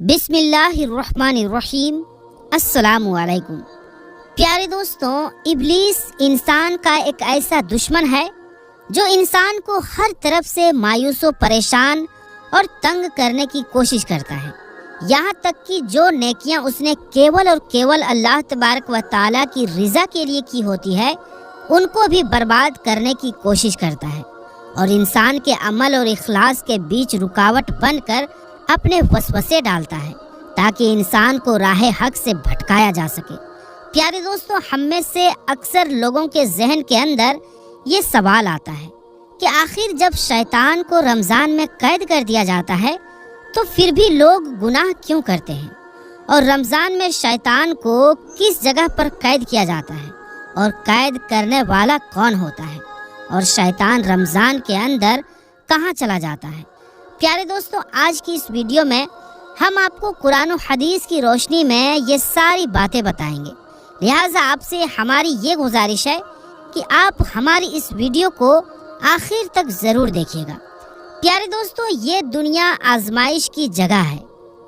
بسم اللہ الرحمن الرحیم۔ السلام علیکم پیارے دوستوں، ابلیس انسان کا ایک ایسا دشمن ہے جو انسان کو ہر طرف سے مایوس و پریشان اور تنگ کرنے کی کوشش کرتا ہے، یہاں تک کہ جو نیکیاں اس نے کیول اور کیول اللہ تبارک و تعالیٰ کی رضا کے لیے کی ہوتی ہے ان کو بھی برباد کرنے کی کوشش کرتا ہے، اور انسان کے عمل اور اخلاص کے بیچ رکاوٹ بن کر اپنے وسوسے ڈالتا ہے تاکہ انسان کو راہ حق سے بھٹکایا جا سکے۔ پیارے دوستوں، ہم میں سے اکثر لوگوں کے ذہن کے اندر یہ سوال آتا ہے کہ آخر جب شیطان کو رمضان میں قید کر دیا جاتا ہے تو پھر بھی لوگ گناہ کیوں کرتے ہیں، اور رمضان میں شیطان کو کس جگہ پر قید کیا جاتا ہے، اور قید کرنے والا کون ہوتا ہے، اور شیطان رمضان کے اندر کہاں چلا جاتا ہے۔ پیارے دوستوں، آج کی اس ویڈیو میں ہم آپ کو قرآن و حدیث کی روشنی میں یہ ساری باتیں بتائیں گے، لہٰذا آپ سے ہماری یہ گزارش ہے کہ آپ ہماری اس ویڈیو کو آخر تک ضرور دیکھیے گا۔ پیارے دوستوں، یہ دنیا آزمائش کی جگہ ہے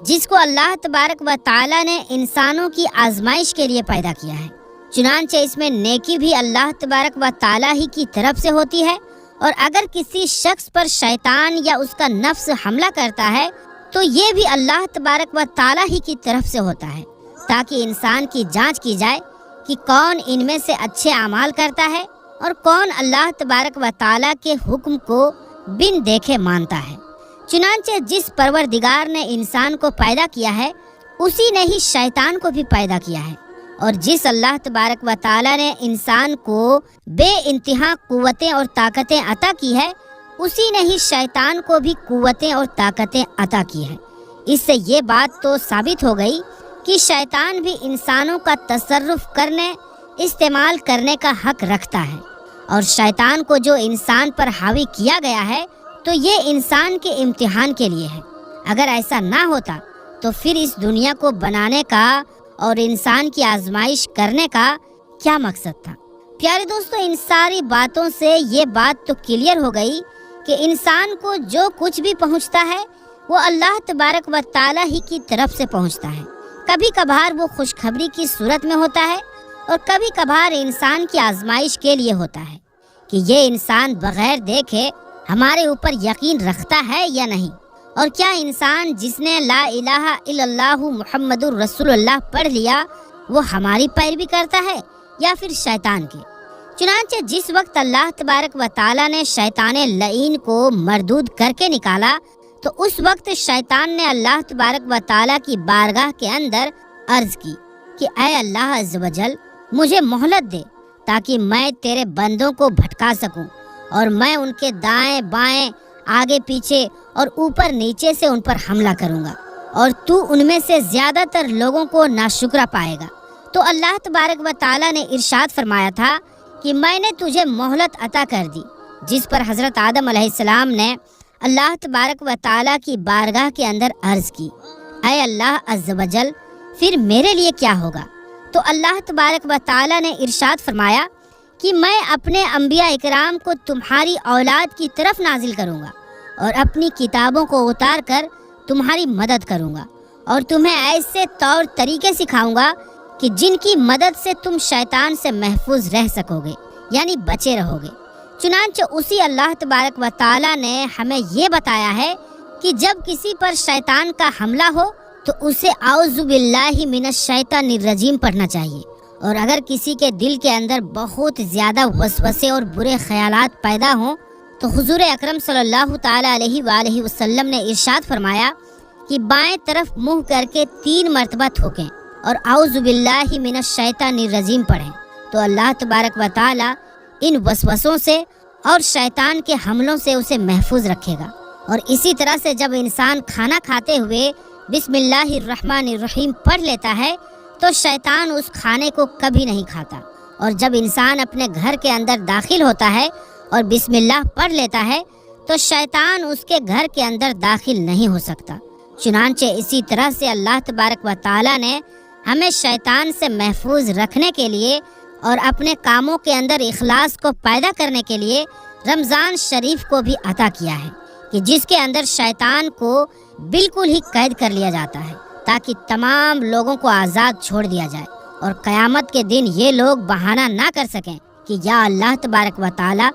جس کو اللہ تبارک و تعالیٰ نے انسانوں کی آزمائش کے لیے پیدا کیا ہے، چنانچہ اس میں نیکی بھی اللہ تبارک و تعالیٰ ہی کی طرف سے ہوتی ہے، اور اگر کسی شخص پر شیطان یا اس کا نفس حملہ کرتا ہے تو یہ بھی اللہ تبارک و تعالیٰ ہی کی طرف سے ہوتا ہے، تاکہ انسان کی جانچ کی جائے کہ کون ان میں سے اچھے اعمال کرتا ہے اور کون اللہ تبارک و تعالیٰ کے حکم کو بن دیکھے مانتا ہے۔ چنانچہ جس پروردگار نے انسان کو پیدا کیا ہے اسی نے ہی شیطان کو بھی پیدا کیا ہے، اور جس اللہ تبارک و تعالیٰ نے انسان کو بے انتہا قوتیں اور طاقتیں عطا کی ہے اسی نے ہی شیطان کو بھی قوتیں اور طاقتیں عطا کی ہیں۔ اس سے یہ بات تو ثابت ہو گئی کہ شیطان بھی انسانوں کا تصرف کرنے، استعمال کرنے کا حق رکھتا ہے، اور شیطان کو جو انسان پر حاوی کیا گیا ہے تو یہ انسان کے امتحان کے لیے ہے۔ اگر ایسا نہ ہوتا تو پھر اس دنیا کو بنانے کا اور انسان کی آزمائش کرنے کا کیا مقصد تھا؟ پیارے دوستو، ان ساری باتوں سے یہ بات تو کلیئر ہو گئی کہ انسان کو جو کچھ بھی پہنچتا ہے وہ اللہ تبارک و تعالیٰ ہی کی طرف سے پہنچتا ہے۔ کبھی کبھار وہ خوشخبری کی صورت میں ہوتا ہے، اور کبھی کبھار انسان کی آزمائش کے لیے ہوتا ہے کہ یہ انسان بغیر دیکھے ہمارے اوپر یقین رکھتا ہے یا نہیں، اور کیا انسان جس نے لا الہ الا اللہ محمد الرسول اللہ پڑھ لیا وہ ہماری پیروی کرتا ہے یا پھر شیطان کی۔ چنانچہ جس وقت اللہ تبارک و تعالیٰ نے شیطان لعین کو مردود کر کے نکالا تو اس وقت شیطان نے اللہ تبارک و تعالیٰ کی بارگاہ کے اندر عرض کی کہ اے اللہ عز و جل، مجھے مہلت دے تاکہ میں تیرے بندوں کو بھٹکا سکوں، اور میں ان کے دائیں بائیں، آگے پیچھے اور اوپر نیچے سے ان پر حملہ کروں گا، اور تو ان میں سے زیادہ تر لوگوں کو ناشکرا پائے گا۔ تو اللہ تبارک و تعالیٰ نے ارشاد فرمایا تھا کہ میں نے تجھے مہلت عطا کر دی، جس پر حضرت آدم علیہ السلام نے اللہ تبارک و تعالیٰ کی بارگاہ کے اندر عرض کی، اے اللہ عز و جل، پھر میرے لیے کیا ہوگا؟ تو اللہ تبارک و تعالیٰ نے ارشاد فرمایا کہ میں اپنے انبیاء اکرام کو تمہاری اولاد کی طرف نازل کروں گا، اور اپنی کتابوں کو اتار کر تمہاری مدد کروں گا، اور تمہیں ایسے طور طریقے سکھاؤں گا کہ جن کی مدد سے تم شیطان سے محفوظ رہ سکو گے، یعنی بچے رہو گے۔ چنانچہ اسی اللہ تبارک و تعالیٰ نے ہمیں یہ بتایا ہے کہ جب کسی پر شیطان کا حملہ ہو تو اسے اعوذ باللہ من الشیطان الرجیم پڑھنا چاہیے، اور اگر کسی کے دل کے اندر بہت زیادہ وسوسے اور برے خیالات پیدا ہوں تو حضور اکرم صلی اللہ تعالیٰ علیہ وآلہ وسلم نے ارشاد فرمایا کہ بائیں طرف منہ کر کے 3 مرتبہ تھوکیں اور اعوذ باللہ من الشیطان الرجیم پڑھیں، تو اللہ تبارک و تعالیٰ ان وسوسوں سے اور شیطان کے حملوں سے اسے محفوظ رکھے گا۔ اور اسی طرح سے جب انسان کھانا کھاتے ہوئے بسم اللہ الرحمن الرحیم پڑھ لیتا ہے تو شیطان اس کھانے کو کبھی نہیں کھاتا، اور جب انسان اپنے گھر کے اندر داخل ہوتا ہے اور بسم اللہ پڑھ لیتا ہے تو شیطان اس کے گھر کے اندر داخل نہیں ہو سکتا۔ چنانچہ اسی طرح سے اللہ تبارک و تعالیٰ نے ہمیں شیطان سے محفوظ رکھنے کے لیے اور اپنے کاموں کے اندر اخلاص کو پیدا کرنے کے لیے رمضان شریف کو بھی عطا کیا ہے، کہ جس کے اندر شیطان کو بالکل ہی قید کر لیا جاتا ہے تاکہ تمام لوگوں کو آزاد چھوڑ دیا جائے، اور قیامت کے دن یہ لوگ بہانہ نہ کر سکیں کہ یا اللہ تبارک و تعالی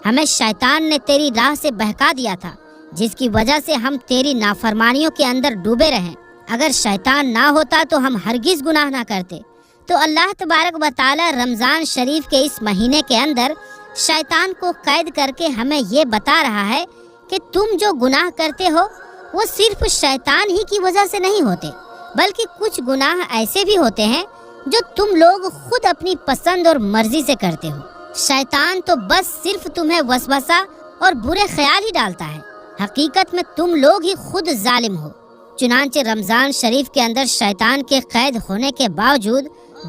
ہمیں شیطان نے تیری راہ سے بہکا دیا تھا، جس کی وجہ سے ہم تیری نافرمانیوں کے اندر ڈوبے رہیں۔ اگر شیطان نہ ہوتا تو ہم ہرگز گناہ نہ کرتے۔ تو اللہ تبارک و تعالی رمضان شریف کے اس مہینے کے اندر شیطان کو قید کر کے ہمیں یہ بتا رہا ہے کہ تم جو گناہ کرتے ہو وہ صرف شیطان ہی کی وجہ سے نہیں ہوتے، بلکہ کچھ گناہ ایسے بھی ہوتے ہیں جو تم لوگ خود اپنی پسند اور مرضی سے کرتے ہو۔ شیطان تو بس صرف تمہیں وسوسہ اور برے خیال ہی ڈالتا ہے، حقیقت میں تم لوگ ہی خود ظالم ہو۔ چنانچہ رمضان شریف کے اندر شیطان کے قید ہونے کے باوجود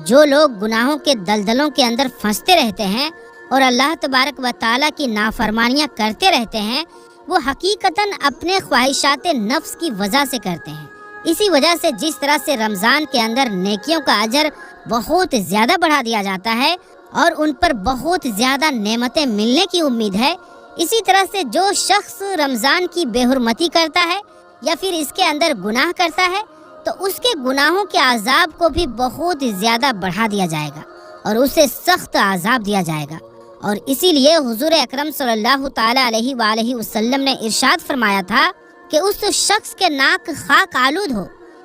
جو لوگ گناہوں کے دلدلوں کے اندر پھنستے رہتے ہیں اور اللہ تبارک و تعالیٰ کی نافرمانیاں کرتے رہتے ہیں، وہ حقیقتاً اپنے خواہشات نفس کی وجہ سے کرتے ہیں۔ اسی وجہ سے جس طرح سے رمضان کے اندر نیکیوں کا اجر بہت زیادہ بڑھا دیا جاتا ہے اور ان پر بہت زیادہ نعمتیں ملنے کی امید ہے، اسی طرح سے جو شخص رمضان کی بے حرمتی کرتا ہے یا پھر اس کے اندر گناہ کرتا ہے تو اس کے گناہوں کے عذاب کو بھی بہت زیادہ بڑھا دیا جائے گا اور اسے سخت عذاب دیا جائے گا۔ اور اسی لیے حضور اکرم صلی اللہ تعالی علیہ وآلہ وسلم نے ارشاد فرمایا تھا کہ اس شخص کے ناک خاک آلود ہو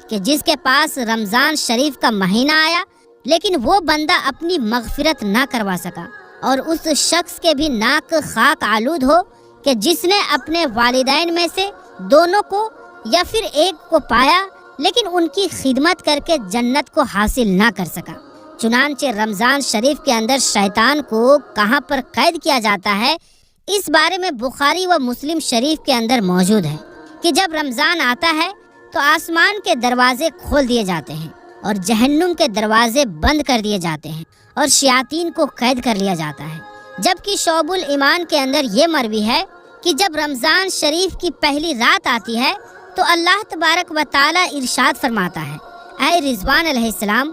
کہ جس کے پاس رمضان شریف کا مہینہ آیا لیکن وہ بندہ اپنی مغفرت نہ کروا سکا، اور اس شخص کے بھی ناک خاک آلود ہو کہ جس نے اپنے والدین میں سے دونوں کو یا پھر ایک کو پایا لیکن ان کی خدمت کر کے جنت کو حاصل نہ کر سکا۔ چنانچہ رمضان شریف کے اندر شیطان کو کہاں پر قید کیا جاتا ہے، اس بارے میں بخاری و مسلم شریف کے اندر موجود ہے کہ جب رمضان آتا ہے تو آسمان کے دروازے کھول دیے جاتے ہیں اور جہنم کے دروازے بند کر دیے جاتے ہیں اور شیاطین کو قید کر لیا جاتا ہے۔ جبکہ شعب الایمان کے اندر یہ مروی ہے کہ جب رمضان شریف کی پہلی رات آتی ہے تو اللہ تبارک و تعالی ارشاد فرماتا ہے، اے رضوان علیہ السلام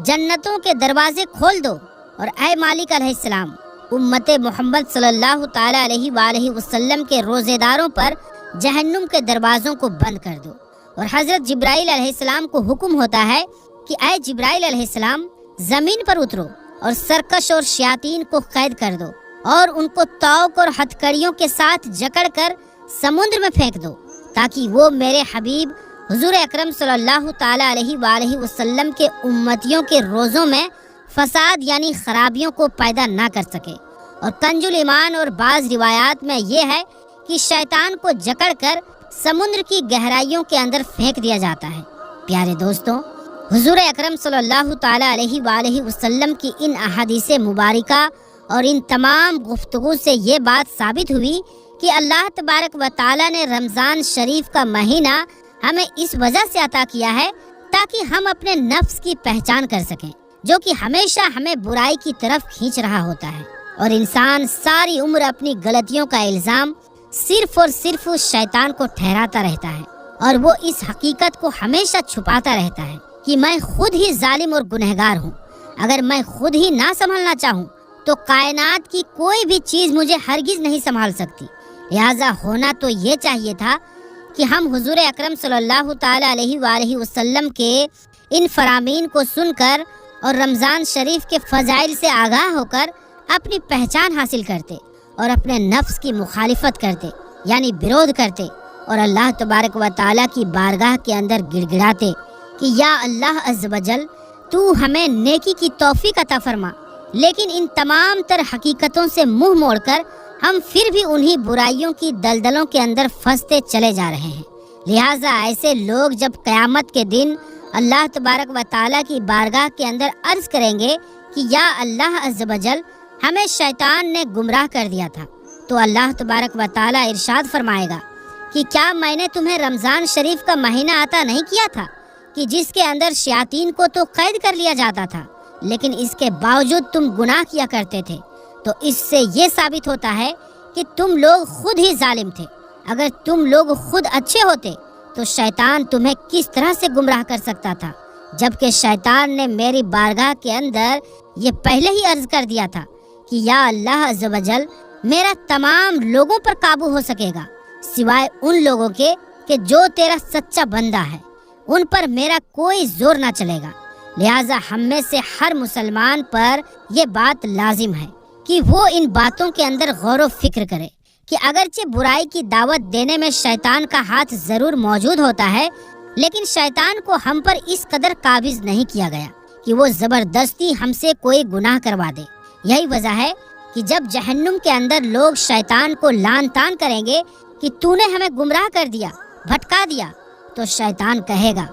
جنتوں کے دروازے کھول دو، اور اے مالک علیہ السلام امت محمد صلی اللہ تعالی علیہ وآلہ وسلم کے روزے داروں پر جہنم کے دروازوں کو بند کر دو۔ اور حضرت جبرائیل علیہ السلام کو حکم ہوتا ہے کہ اے جبرائیل علیہ السلام زمین پر اترو اور سرکش اور شیاطین کو قید کر دو اور ان کو توق اور ہتھکڑیوں کے ساتھ جکڑ کر سمندر میں پھینک دو، تاکہ وہ میرے حبیب حضور اکرم صلی اللہ تعالی علیہ وآلہ وسلم کے امتیوں کے روزوں میں فساد یعنی خرابیوں کو پیدا نہ کر سکے۔ اور کنز الایمان اور بعض روایات میں یہ ہے کہ شیطان کو جکڑ کر سمندر کی گہرائیوں کے اندر پھینک دیا جاتا ہے۔ پیارے دوستوں، حضور اکرم صلی اللہ تعالی علیہ وآلہ وسلم کی ان احادیث مبارکہ اور ان تمام گفتگو سے یہ بات ثابت ہوئی کہ اللہ تبارک و تعالی نے رمضان شریف کا مہینہ ہمیں اس وجہ سے عطا کیا ہے تاکہ ہم اپنے نفس کی پہچان کر سکیں، جو کہ ہمیشہ ہمیں برائی کی طرف کھینچ رہا ہوتا ہے، اور انسان ساری عمر اپنی غلطیوں کا الزام صرف اور صرف شیطان کو ٹھہراتا رہتا ہے، اور وہ اس حقیقت کو ہمیشہ چھپاتا رہتا ہے کہ میں خود ہی ظالم اور گنہگار ہوں۔ اگر میں خود ہی نہ سنبھلنا چاہوں تو کائنات کی کوئی بھی چیز مجھے ہرگز نہیں سنبھال سکتی۔ لہٰذا ہونا تو یہ چاہیے تھا کہ ہم حضور اکرم صلی اللہ تعالی علیہ وآلہ وسلم کے ان فرامین کو سن کر اور رمضان شریف کے فضائل سے آگاہ ہو کر اپنی پہچان حاصل کرتے اور اپنے نفس کی مخالفت کرتے یعنی برود کرتے، اور اللہ تبارک و تعالیٰ کی بارگاہ کے اندر گڑ گڑاتے کہ یا اللہ عز و جل تو ہمیں نیکی کی توفیق عطا فرما۔ لیکن ان تمام تر حقیقتوں سے منہ موڑ کر ہم پھر بھی انہی برائیوں کی دلدلوں کے اندر پھنستے چلے جا رہے ہیں۔ لہٰذا ایسے لوگ جب قیامت کے دن اللہ تبارک و تعالیٰ کی بارگاہ کے اندر عرض کریں گے کہ یا اللہ عز و جل ہمیں شیطان نے گمراہ کر دیا تھا، تو اللہ تبارک و تعالیٰ ارشاد فرمائے گا کہ کیا میں نے تمہیں رمضان شریف کا مہینہ عطا نہیں کیا تھا کہ جس کے اندر شیاطین کو تو قید کر لیا جاتا تھا، لیکن اس کے باوجود تم گناہ کیا کرتے تھے۔ تو اس سے یہ ثابت ہوتا ہے کہ تم لوگ خود ہی ظالم تھے۔ اگر تم لوگ خود اچھے ہوتے تو شیطان تمہیں کس طرح سے گمراہ کر سکتا تھا، جبکہ شیطان نے میری بارگاہ کے اندر یہ پہلے ہی عرض کر دیا تھا کہ یا اللہ عز و جل میرا تمام لوگوں پر قابو ہو سکے گا سوائے ان لوگوں کے کہ جو تیرا سچا بندہ ہے ان پر میرا کوئی زور نہ چلے گا، لہٰذا ہم میں سے ہر مسلمان پر یہ بات لازم ہے کہ وہ ان باتوں کے اندر غور و فکر کرے کہ اگرچہ برائی کی دعوت دینے میں شیطان کا ہاتھ ضرور موجود ہوتا ہے، لیکن شیطان کو ہم پر اس قدر قابض نہیں کیا گیا کہ وہ زبردستی ہم سے کوئی گناہ کروا دے۔ یہی وجہ ہے کہ جب جہنم کے اندر لوگ شیطان کو لعن طعن کریں گے کہ تو نے ہمیں گمراہ کر دیا، بھٹکا دیا، تو شیطان کہے گا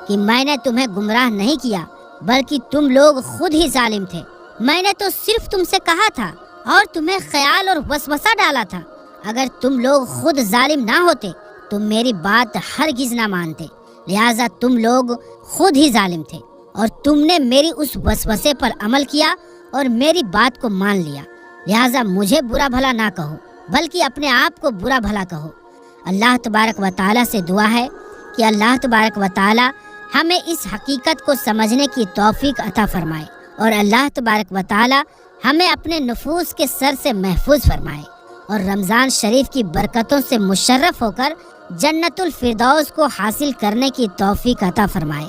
کہ میں نے تمہیں گمراہ نہیں کیا بلکہ تم لوگ خود ہی ظالم تھے، میں نے تو صرف تم سے کہا تھا اور تمہیں خیال اور وسوسہ ڈالا تھا، اگر تم لوگ خود ظالم نہ ہوتے تو میری بات ہرگز نہ مانتے، لہٰذا تم لوگ خود ہی ظالم تھے اور تم نے میری اس وسوسے پر عمل کیا اور میری بات کو مان لیا، لہٰذا مجھے برا بھلا نہ کہو بلکہ اپنے آپ کو برا بھلا کہو۔ اللہ تبارک و تعالیٰ سے دعا ہے کہ اللہ تبارک و تعالیٰ ہمیں اس حقیقت کو سمجھنے کی توفیق عطا فرمائے اور اللہ تبارک و تعالیٰ ہمیں اپنے نفوس کے سر سے محفوظ فرمائے اور رمضان شریف کی برکتوں سے مشرف ہو کر جنت الفردوس کو حاصل کرنے کی توفیق عطا فرمائے،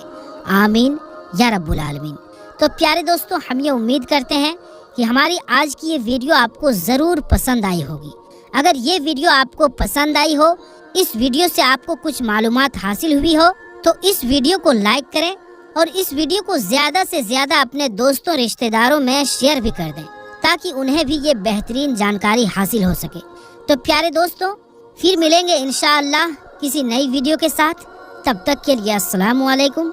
آمین یا رب العالمین۔ تو پیارے دوستوں، ہم یہ امید کرتے ہیں کہ ہماری آج کی یہ ویڈیو آپ کو ضرور پسند آئی ہوگی۔ اگر یہ ویڈیو آپ کو پسند آئی ہو، اس ویڈیو سے آپ کو کچھ معلومات حاصل ہوئی ہو، تو اس ویڈیو کو لائک کریں اور اس ویڈیو کو زیادہ سے زیادہ اپنے دوستوں رشتہ داروں میں شیئر بھی کر دیں تاکہ انہیں بھی یہ بہترین جانکاری حاصل ہو سکے۔ تو پیارے دوستوں، پھر ملیں گے انشاءاللہ کسی نئی ویڈیو کے ساتھ، تب تک کے لیے السلام علیکم